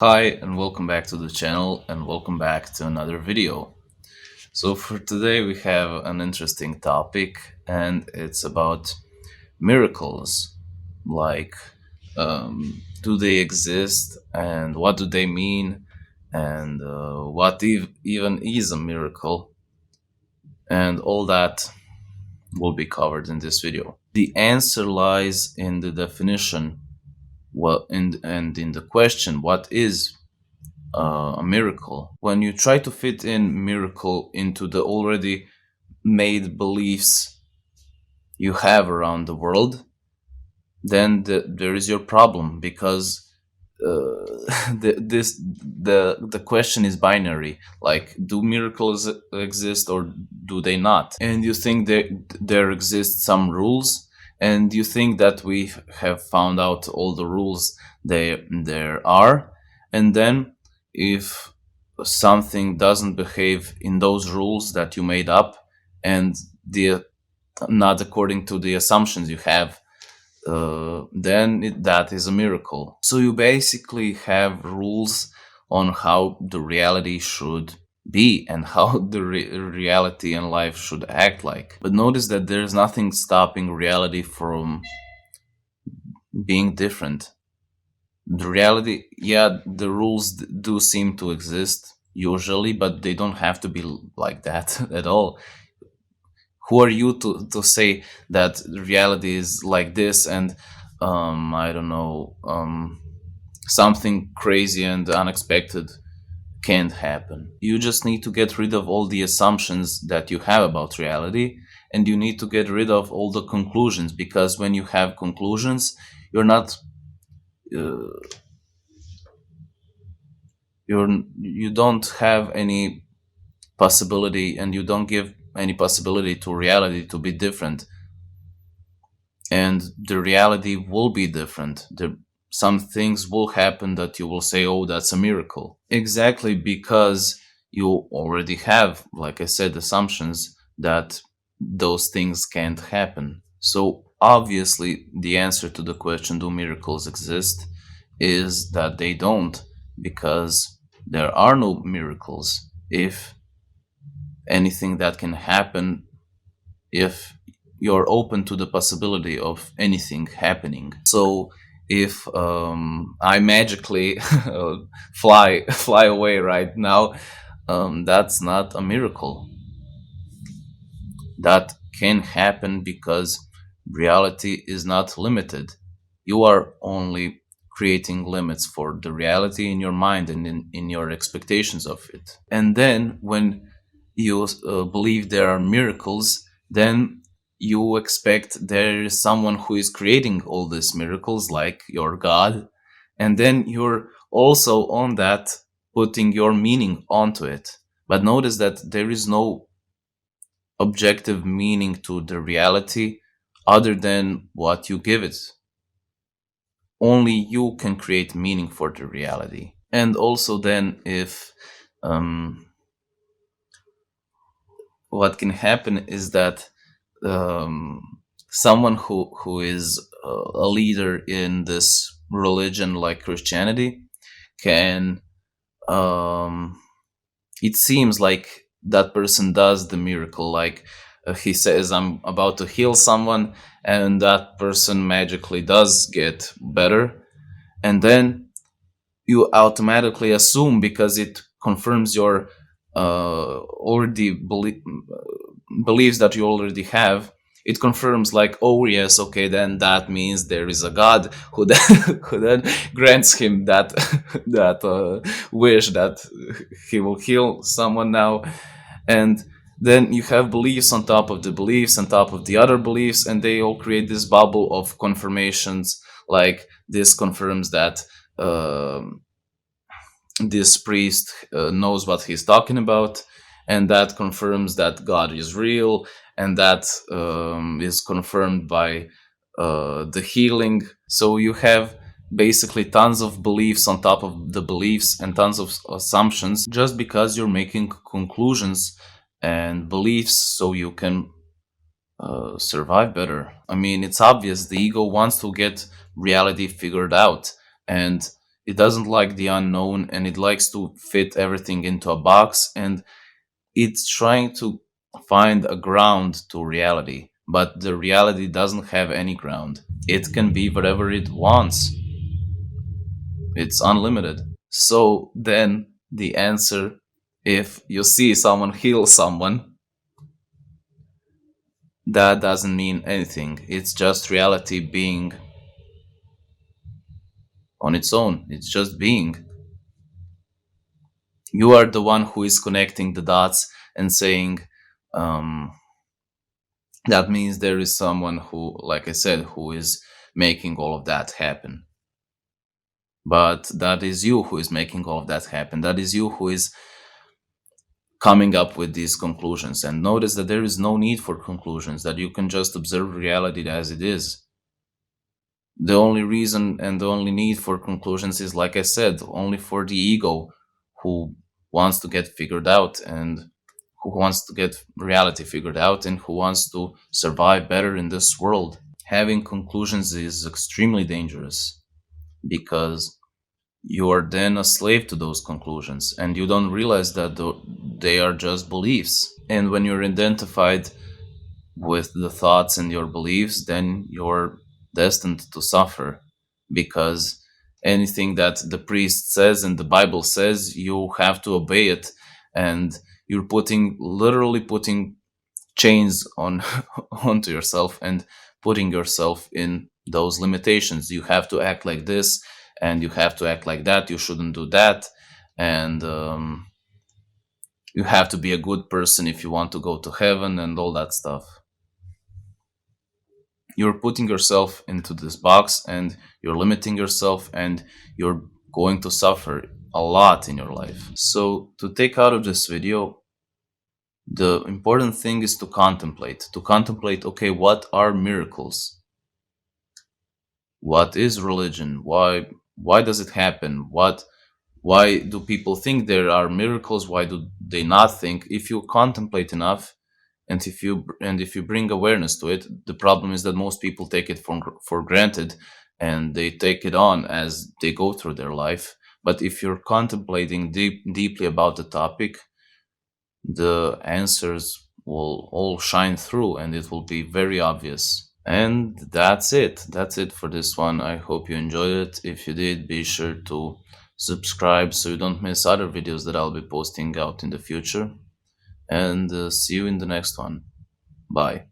Hi and welcome back to the channel and welcome back to another video. So for today we have an interesting topic and it's about miracles. Like, do they exist and what do they mean and what even is a miracle, and all that will be covered in this video. The answer lies in the definition, and in the question, what is a miracle? When you try to fit in miracle into the already made beliefs you have around the world, then there is your problem, because the question is binary. Like, do miracles exist or do they not? And you think there exist some rules, and you think that we have found out all the rules there are, and then if something doesn't behave in those rules that you made up, and the not according to the assumptions you have, then that is a miracle. So you basically have rules on how the reality should be and how the reality and life should act like. But notice that there's nothing stopping reality from being different. The reality, yeah, the rules do seem to exist usually, but they don't have to be like that at all. Who are you to say that reality is like this, and I don't know, something crazy and unexpected can't happen? You just need to get rid of all the assumptions that you have about reality, and you need to get rid of all the conclusions, because when you have conclusions, you're not uh, you don't have any possibility, and you don't give any possibility to reality to be different, and the reality will be different. Some things will happen that you will say, oh, that's a miracle. Exactly, because you already have, like I said, assumptions that those things can't happen. So obviously the answer to the question, do miracles exist, is that they don't, because there are no miracles. If anything that can happen, if you're open to the possibility of anything happening. So if I magically fly away right now, that's not a miracle. That can happen because reality is not limited. You are only creating limits for the reality in your mind and in your expectations of it. And then when you believe there are miracles, then you expect there is someone who is creating all these miracles, like your God, and then you're also on that putting your meaning onto it. But notice that there is no objective meaning to the reality other than what you give it. Only you can create meaning for the reality. And also, then, if um, what can happen is that um, someone who is a leader in this religion like Christianity can, it seems like that person does the miracle. Like, he says, I'm about to heal someone, and that person magically does get better. And then you automatically assume, because it confirms your already beliefs that you already have, it confirms, like, oh yes, okay, then that means there is a God who then, who then grants him that that wish that he will heal someone now. And then you have beliefs on top of the beliefs on top of the other beliefs, and they all create this bubble of confirmations. Like, this confirms that this priest knows what he's talking about, and that confirms that God is real, and that is confirmed by the healing. So you have basically tons of beliefs on top of the beliefs and tons of assumptions, just because you're making conclusions and beliefs so you can survive better. I mean, it's obvious the ego wants to get reality figured out, and it doesn't like the unknown, and it likes to fit everything into a box, and it's trying to find a ground to reality, but the reality doesn't have any ground. It can be whatever it wants. It's unlimited. So then the answer, if you see someone heal someone, that doesn't mean anything. It's just reality being on its own. It's just being. You are the one who is connecting the dots and saying, um, that means there is someone who, like I said, who is making all of that happen. But that is you who is making all of that happen. That is you who is coming up with these conclusions. And notice that there is no need for conclusions, that you can just observe reality as it is. The only reason and the only need for conclusions is, like I said, only for the ego who wants to get figured out, and who wants to get reality figured out, and who wants to survive better in this world. Having conclusions is extremely dangerous, because you are then a slave to those conclusions, and you don't realize that they are just beliefs. And when you're identified with the thoughts and your beliefs, then you're destined to suffer, because anything that the priest says and the Bible says, you have to obey it, and you're literally putting chains on onto yourself, and putting yourself in those limitations. You have to act like this, and you have to act like that. You shouldn't do that, and you have to be a good person if you want to go to heaven, and all that stuff. You're putting yourself into this box, and you're limiting yourself, and you're going to suffer a lot in your life. So to take out of this video, the important thing is to contemplate, okay, what are miracles? What is religion? Why does it happen? Why do people think there are miracles? Why do they not think? If you contemplate enough, and if you bring awareness to it, the problem is that most people take it for granted, and they take it on as they go through their life. But if you're contemplating deeply about the topic, the answers will all shine through, and it will be very obvious. And that's it. That's it for this one. I hope you enjoyed it. If you did, be sure to subscribe so you don't miss other videos that I'll be posting out in the future. And see you in the next one. Bye.